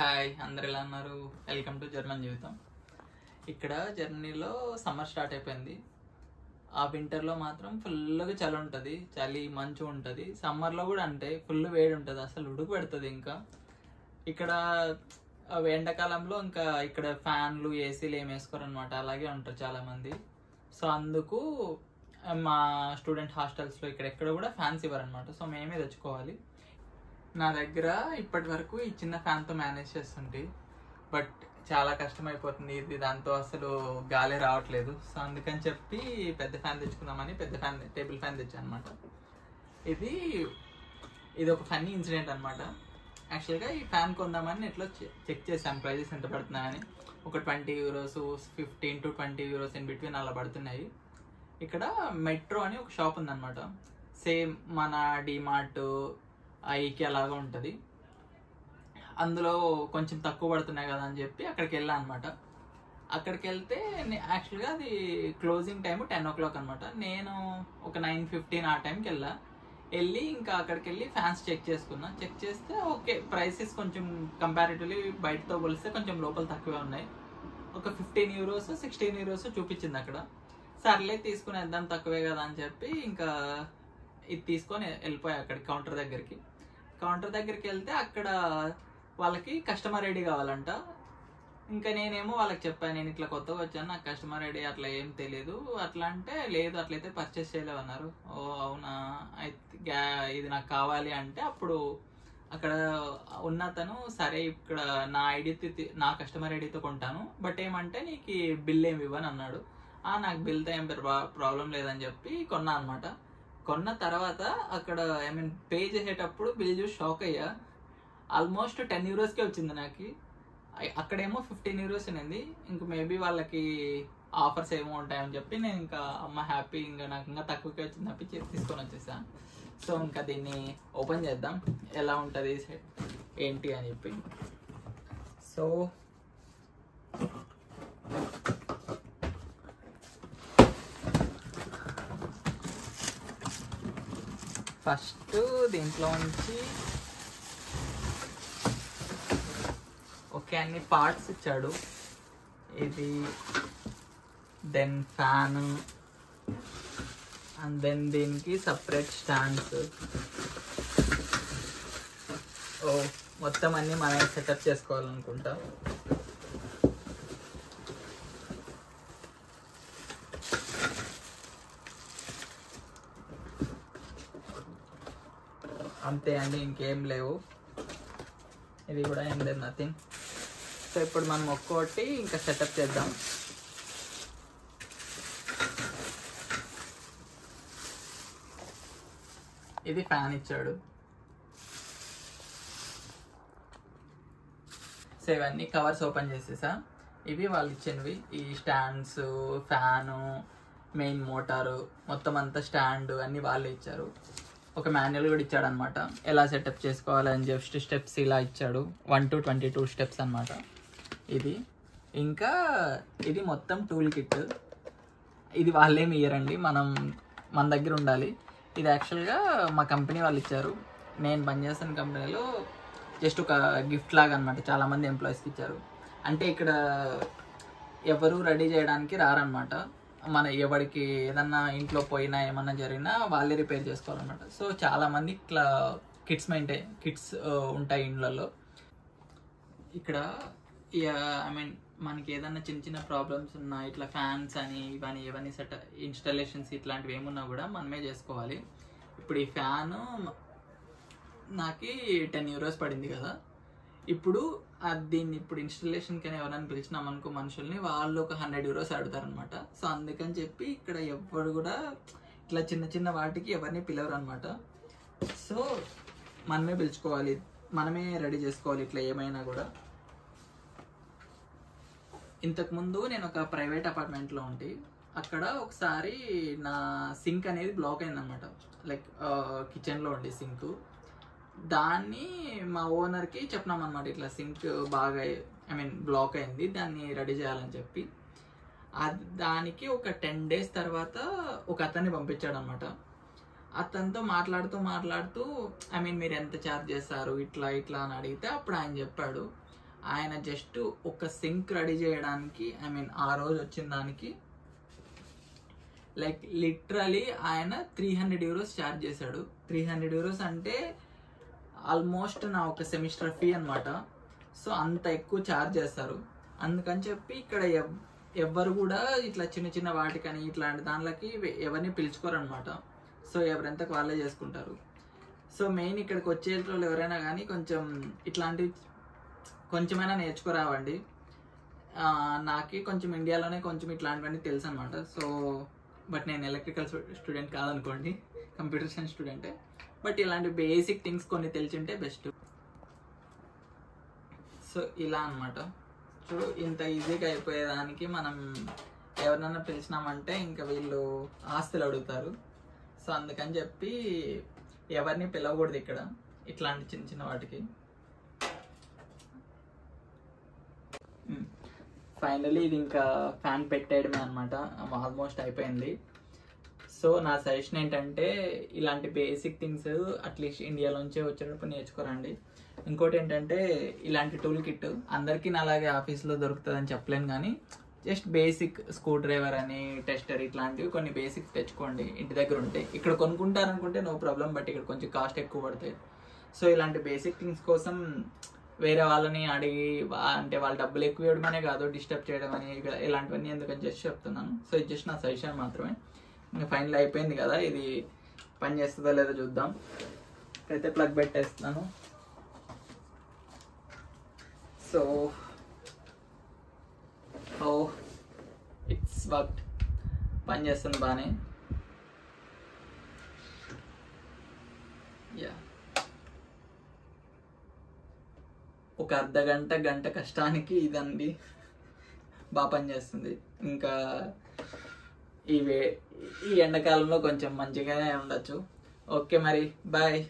Hi అందరు ఎలా ఉన్నారు? వెల్కమ్ టు జర్మన్ జీవితం. ఇక్కడ జర్మనీలో సమ్మర్ స్టార్ట్ అయిపోయింది. ఆ వింటర్లో మాత్రం ఫుల్గా చలి ఉంటుంది, చలి మంచు ఉంటుంది. సమ్మర్లో కూడా అంటే ఫుల్ వేడి ఉంటుంది, అసలు ఉడుకు పెడుతుంది. ఇంకా ఇక్కడ ఎండాకాలంలో ఇంకా ఇక్కడ ఫ్యాన్లు ఏసీలు ఏమి వేసుకోరు అనమాట, అలాగే ఉంటారు చాలామంది. సో అందుకు మా స్టూడెంట్ హాస్టల్స్లో ఇక్కడ కూడా ఫ్యాన్స్ ఇవ్వరనమాట. సో మేమే తెచ్చుకోవాలి. నా దగ్గర ఇప్పటి వరకు ఈ చిన్న ఫ్యాన్తో మేనేజ్ చేస్తుంటే, బట్ చాలా కష్టమైపోతుంది. ఇది దాంతో అసలు గాలి రావట్లేదు. సో అందుకని చెప్పి పెద్ద ఫ్యాన్ తెచ్చుకుందామని పెద్ద ఫ్యాన్, టేబుల్ ఫ్యాన్ తెచ్చాను అనమాట. ఇది ఒక ఫన్నీ ఇన్సిడెంట్ అనమాట. యాక్చువల్గా ఈ ఫ్యాన్ కొందామని నెట్లో చెక్ చేశాను ప్రైజెస్ ఎంత పడుతున్నాయని. ఒక 20 euros, 15 to 20 euros in between అలా పడుతున్నాయి. ఇక్కడ మెట్రో అని ఒక షాప్ ఉందన్నమాట. సేమ్ మన డిమార్ట్, ఐకి అలాగా ఉంటుంది. అందులో కొంచెం తక్కువ పడుతున్నాయి కదా అని చెప్పి అక్కడికి వెళ్ళాను అనమాట. అక్కడికి వెళ్తే యాక్చువల్గా అది క్లోజింగ్ టైము 10 o'clock అనమాట. నేను ఒక 9:15 ఆ టైంకి వెళ్ళి ఇంకా అక్కడికి వెళ్ళి ఫ్యాన్స్ చెక్ చేసుకున్నా. చెక్ చేస్తే ఓకే, ప్రైసెస్ కొంచెం కంపారిటివ్లీ బయటతో పోలిస్తే కొంచెం లోపల తక్కువే ఉన్నాయి. ఒక 15 euros, 16 euros చూపించింది అక్కడ. సర్లే తీసుకునేద్దాం, తక్కువే కదా అని చెప్పి ఇంకా ఇది తీసుకొని వెళ్ళిపోయా అక్కడికి కౌంటర్ దగ్గరికి వెళ్తే అక్కడ వాళ్ళకి కస్టమర్ ఐడి కావాలంట. ఇంకా నేనేమో వాళ్ళకి చెప్పాను, నేను ఇట్లా కొత్తగా వచ్చాను, నాకు కస్టమర్ ఐడి అట్లా ఏం తెలియదు. అట్లా అంటే లేదు, అట్లయితే పర్చేస్ చేయలేవు అన్నారు. ఓ అవునా, అయితే ఇది నాకు కావాలి అంటే అప్పుడు అక్కడ ఉన్న అతను సరే ఇక్కడ నా కస్టమర్ ఐడితో కొంటాను, బట్ ఏమంటే నీకు బిల్ ఏమి ఇవ్వని అన్నాడు. నాకు బిల్తో ఏం ప్రాబ్లం లేదని చెప్పి కొన్నా అనమాట. కొన్న తర్వాత అక్కడ పే చేసేటప్పుడు బిల్ చూసి షాక్ అయ్యా. ఆల్మోస్ట్ 10 euros వచ్చింది నాకు. అక్కడేమో 15 euros ఉంది. ఇంక మేబీ వాళ్ళకి ఆఫర్స్ ఏమో ఉంటాయని చెప్పి నేను ఇంకా అమ్మ హ్యాపీ, ఇంకా నాకు ఇంకా తక్కువకే వచ్చింది తప్పి తీసుకొని వచ్చేసాను. సో ఇంకా దీన్ని ఓపెన్ చేద్దాం, ఎలా ఉంటుంది ఏంటి అని చెప్పి. సో ఫస్ట్ దీంట్లో నుంచి ఓకే అన్ని పార్ట్స్ ఇచ్చాడు. ఇది దెన్ ఫ్యాన్, అండ్ దెన్ దీనికి సపరేట్ స్టాండ్స్. మొత్తం అన్ని మనమే సెటప్ చేసుకోవాలనుకుంటా. అంతే అండి, ఇంకేం లేవు. ఇది కూడా ఏం లేదు, నథింగ్. సో ఇప్పుడు మనం ఒక్కోటి ఇంకా సెటప్ చేద్దాం. ఇది ఫ్యాన్ ఇచ్చాడు. సో ఇవన్నీ కవర్స్ ఓపెన్ చేసేసా. ఇవి వాళ్ళు ఇచ్చినవి, ఈ స్టాండ్స్, ఫ్యాను, మెయిన్ మోటారు, మొత్తం అంతా స్టాండ్ అన్నీ వాళ్ళే ఇచ్చారు. ఒక మాన్యువల్ కూడా ఇచ్చాడు అనమాట, ఎలా సెటప్ చేసుకోవాలని జస్ట్ స్టెప్స్ ఇలా ఇచ్చాడు. 1 to 22 స్టెప్స్ అనమాట ఇది. ఇంకా ఇది మొత్తం టూల్ కిట్. ఇది వాళ్ళేమి ఇయ్యరండి, మన దగ్గర ఉండాలి. ఇది యాక్చువల్గా మా కంపెనీ వాళ్ళు ఇచ్చారు. నేను పనిచేస్తున్న కంపెనీలో జస్ట్ ఒక గిఫ్ట్ లాగా అనమాట, చాలామంది ఎంప్లాయీస్కి ఇచ్చారు. అంటే ఇక్కడ ఎవరు రెడీ చేయడానికి రారనమాట. మన ఎవరికి ఏదన్నా ఇంట్లో పోయినా ఏమన్నా జరిగినా వాళ్ళే రిపేర్ చేసుకోవాలన్నమాట. సో చాలామంది ఇట్లా కిట్స్ ఉంటాయి ఇండ్లలో. ఇక్కడ మనకి ఏదన్నా చిన్న చిన్న ప్రాబ్లమ్స్ ఉన్నా, ఇట్లా ఫ్యాన్స్ అని ఇవన్నీ ఇన్స్టాలేషన్స్ ఇట్లాంటివి ఏమున్నా కూడా మనమే చేసుకోవాలి. ఇప్పుడు ఈ ఫ్యాను నాకు 10 euros పడింది కదా. ఇప్పుడు దీన్ని ఇప్పుడు ఇన్స్టాలేషన్కి అని ఎవరైనా పిలిచినామనుకో మనుషుల్ని, వాళ్ళు ఒక 100 euros అడుగుతారనమాట. సో అందుకని చెప్పి ఇక్కడ ఎవరు కూడా ఇట్లా చిన్న చిన్న వాటికి ఎవరిని పిలవరు అనమాట. సో మనమే పిలుచుకోవాలి, మనమే రెడీ చేసుకోవాలి ఇట్లా ఏమైనా కూడా. ఇంతకుముందు నేను ఒక ప్రైవేట్ అపార్ట్మెంట్లో ఉంటే అక్కడ ఒకసారి నా సింక్ అనేది బ్లాక్ అయిందనమాట. లైక్ కిచెన్లో ఉండే సింక్. దాన్ని మా ఓనర్కి చెప్పినాం అనమాట, ఇట్లా సింక్ బాగా బ్లాక్ అయింది, దాన్ని రెడీ చేయాలని చెప్పి. దానికి ఒక 10 days తర్వాత ఒక అతన్ని పంపించాడు అనమాట. అతనితో మాట్లాడుతూ మీరు ఎంత ఛార్జ్ చేస్తారు ఇట్లా అని అడిగితే అప్పుడు ఆయన చెప్పాడు, ఆయన జస్ట్ ఒక సింక్ రెడీ చేయడానికి, ఐ మీన్ ఆ రోజు వచ్చిన దానికి లైక్ లిటరలీ ఆయన 300 euros ఛార్జ్ చేశాడు. 300 euros అంటే ఆల్మోస్ట్ నా ఒక సెమిస్టర్ ఫీ అనమాట. సో అంత ఎక్కువ ఛార్జ్ చేస్తారు. అందుకని చెప్పి ఇక్కడ ఎవ్వరు కూడా ఇట్లా చిన్న చిన్న వాటికని ఇట్లాంటి దానిలోకి ఎవరిని పిలుచుకోరు అనమాట. సో ఎవరెంతకు వాళ్ళే చేసుకుంటారు. సో మెయిన్ ఇక్కడికి వచ్చే వాళ్ళు ఎవరైనా కానీ కొంచెం ఇట్లాంటివి కొంచెమైనా నేర్చుకోరావండి. నాకు కొంచెం ఇండియాలోనే కొంచెం ఇట్లాంటివన్నీ తెలుసు అనమాట. సో బట్ నేను ఎలక్ట్రికల్ స్టూడెంట్ కాదనుకోండి, కంప్యూటర్ సైన్స్ స్టూడెంటే. బట్ ఇలాంటి బేసిక్ థింగ్స్ కొన్ని తెలిసింటే బెస్ట్. సో ఇలా అనమాట. చూడు, ఇంత ఈజీగా అయిపోయేదానికి మనం ఎవరినైనా పిలిచినామంటే ఇంకా వీళ్ళు ఆస్తులు అడుగుతారు. సో అందుకని చెప్పి ఎవరిని పిలవకూడదు ఇక్కడ ఇట్లాంటి చిన్న చిన్న వాటికి. ఫైనలీ ఇది ఇంకా ఫ్యాన్ పెట్టేయడమే అనమాట. ఆల్మోస్ట్ అయిపోయింది. సో నా సజెషన్ ఏంటంటే ఇలాంటి బేసిక్ థింగ్స్ అట్లీస్ట్ ఇండియాలోంచే వచ్చేటప్పుడు నేర్చుకోరండి. ఇంకోటి ఏంటంటే ఇలాంటి టూల్ కిట్ అందరికీ అలాగే ఆఫీస్లో దొరుకుతుందని చెప్పలేను, కానీ జస్ట్ బేసిక్ స్క్రూ డ్రైవర్ అని, టెస్టర్, ఇట్లాంటివి కొన్ని బేసిక్స్ తెచ్చుకోండి ఇంటి దగ్గర ఉంటే. ఇక్కడ కొనుక్కుంటారనుకుంటే నో ప్రాబ్లం, బట్ ఇక్కడ కొంచెం కాస్ట్ ఎక్కువ పడతాయి. సో ఇలాంటి బేసిక్ థింగ్స్ కోసం వేరే వాళ్ళని అడిగి అంటే వాళ్ళు డబ్బులు ఎక్కువ ఇవ్వడమనే కాదు, డిస్టర్బ్ చేయడం అని ఇలాంటివన్నీ ఎందుకని జస్ట్ చెప్తున్నాను. సో ఇది జస్ట్ నా సజెషన్ మాత్రమే. ఇంకా ఫైనల్ అయిపోయింది కదా, ఇది పని చేస్తుందో లేదో చూద్దాం. అయితే ప్లగ్ పెట్టేస్తున్నాను. సో ఇట్స్ వర్క్డ్, పని చేస్తుంది బాగానే. యా, ఒక గంట కష్టానికి ఇదండి బాగా పనిచేస్తుంది. ఇంకా ఈ ఎండాకాలంలో కొంచెం మంచిగానే ఉండొచ్చు. ఓకే మరి, బాయ్.